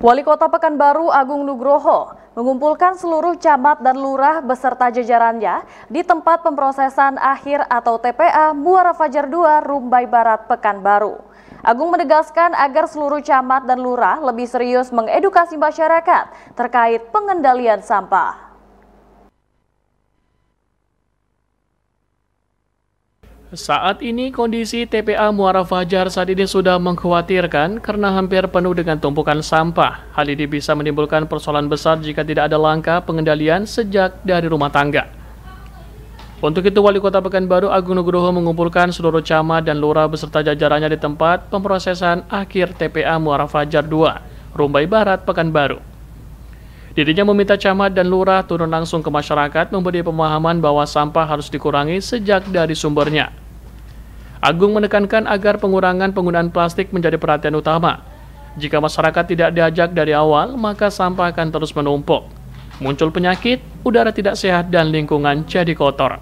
Wali Kota Pekanbaru Agung Nugroho mengumpulkan seluruh camat dan lurah beserta jajarannya di tempat pemrosesan akhir atau TPA Muara Fajar 2 Rumbai Barat Pekanbaru. Agung menegaskan agar seluruh camat dan lurah lebih serius mengedukasi masyarakat terkait pengendalian sampah. Saat ini kondisi TPA Muara Fajar saat ini sudah mengkhawatirkan karena hampir penuh dengan tumpukan sampah. Hal ini bisa menimbulkan persoalan besar jika tidak ada langkah pengendalian sejak dari rumah tangga. Untuk itu, Wali Kota Pekanbaru Agung Nugroho mengumpulkan seluruh camat dan lurah beserta jajarannya di tempat pemrosesan akhir TPA Muara Fajar 2, Rumbai Barat, Pekanbaru. Dirinya meminta camat dan lurah turun langsung ke masyarakat memberi pemahaman bahwa sampah harus dikurangi sejak dari sumbernya. Agung menekankan agar pengurangan penggunaan plastik menjadi perhatian utama. Jika masyarakat tidak diajak dari awal, maka sampah akan terus menumpuk. Muncul penyakit, udara tidak sehat, dan lingkungan jadi kotor.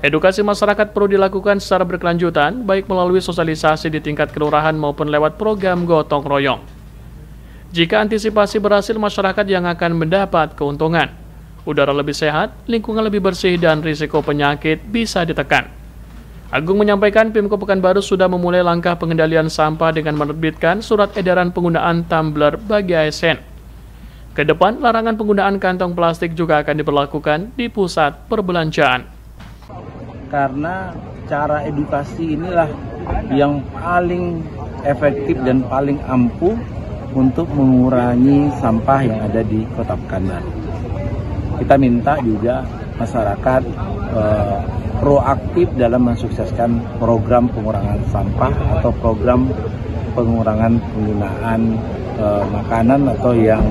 Edukasi masyarakat perlu dilakukan secara berkelanjutan, baik melalui sosialisasi di tingkat kelurahan maupun lewat program gotong royong. Jika antisipasi berhasil, masyarakat yang akan mendapat keuntungan. Udara lebih sehat, lingkungan lebih bersih, dan risiko penyakit bisa ditekan. Agung menyampaikan Pemko Pekanbaru sudah memulai langkah pengendalian sampah dengan menerbitkan surat edaran penggunaan tumbler bagi ASN. Ke depan, larangan penggunaan kantong plastik juga akan diberlakukan di pusat perbelanjaan. Karena cara edukasi inilah yang paling efektif dan paling ampuh untuk mengurangi sampah yang ada di Kota Pekanbaru. Kita minta juga masyarakat proaktif dalam mensukseskan program pengurangan sampah atau program pengurangan penggunaan makanan atau yang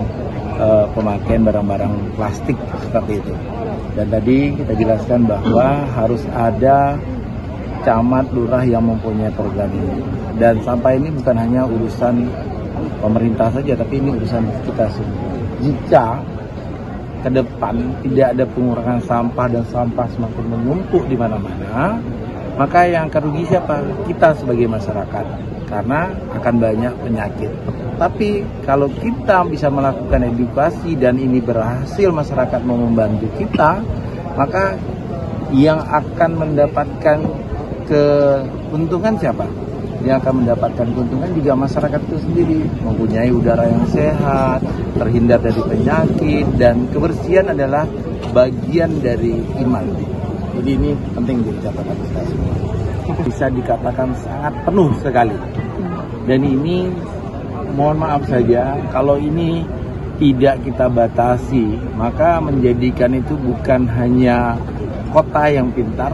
pemakaian barang-barang plastik seperti itu. Dan tadi kita jelaskan bahwa harus ada camat lurah yang mempunyai program ini. Dan sampah ini bukan hanya urusan pemerintah saja, tapi ini urusan kita semua. Jika ke depan tidak ada pengurangan sampah dan sampah semakin menumpuk di mana-mana, maka yang akan rugi siapa? Kita sebagai masyarakat, karena akan banyak penyakit. Tapi kalau kita bisa melakukan edukasi dan ini berhasil, masyarakat mau membantu kita, maka yang akan mendapatkan keuntungan siapa? Yang akan mendapatkan keuntungan juga masyarakat itu sendiri, mempunyai udara yang sehat, terhindar dari penyakit, dan kebersihan adalah bagian dari iman. Jadi ini penting dicatatkan kita semua. Bisa dikatakan sangat penuh sekali. Dan ini mohon maaf saja, kalau ini tidak kita batasi, maka menjadikan itu bukan hanya kota yang pintar,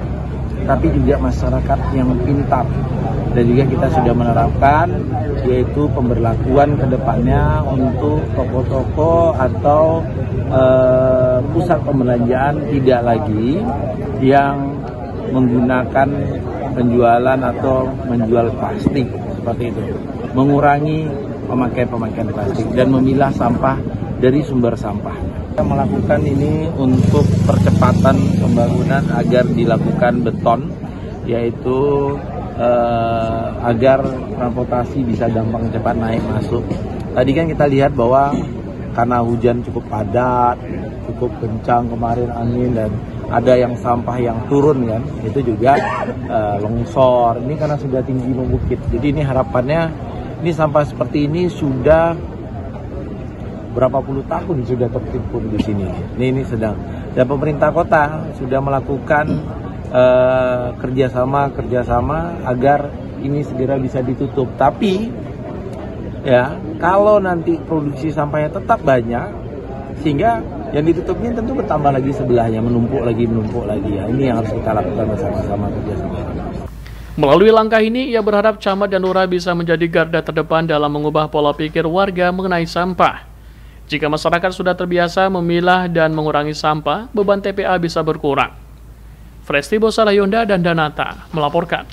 tapi juga masyarakat yang pintar. Dan juga kita sudah menerapkan yaitu pemberlakuan ke depannya untuk toko-toko atau pusat pembelanjaan tidak lagi yang menggunakan penjualan atau menjual plastik seperti itu. Mengurangi pemakaian plastik dan memilah sampah dari sumber sampah. Kita melakukan ini untuk percepatan pembangunan agar dilakukan beton, yaitu agar transportasi bisa gampang cepat naik masuk. Tadi kan kita lihat bahwa karena hujan cukup padat, cukup kencang kemarin angin, dan ada yang sampah yang turun kan, itu juga longsor. Ini karena sudah tinggi membukit. Jadi ini harapannya ini sampah seperti ini sudah berapa puluh tahun sudah tertimbun di sini. Ini sedang, dan pemerintah kota sudah melakukan kerjasama agar ini segera bisa ditutup. Tapi ya kalau nanti produksi sampahnya tetap banyak, sehingga yang ditutupnya tentu bertambah lagi sebelahnya, menumpuk lagi ya. Ini yang harus kita lakukan bersama-sama kerjasama. Melalui langkah ini, ia berharap camat dan lurah bisa menjadi garda terdepan dalam mengubah pola pikir warga mengenai sampah. Jika masyarakat sudah terbiasa memilah dan mengurangi sampah, beban TPA bisa berkurang. Fresti Bosalayonda dan Danata melaporkan.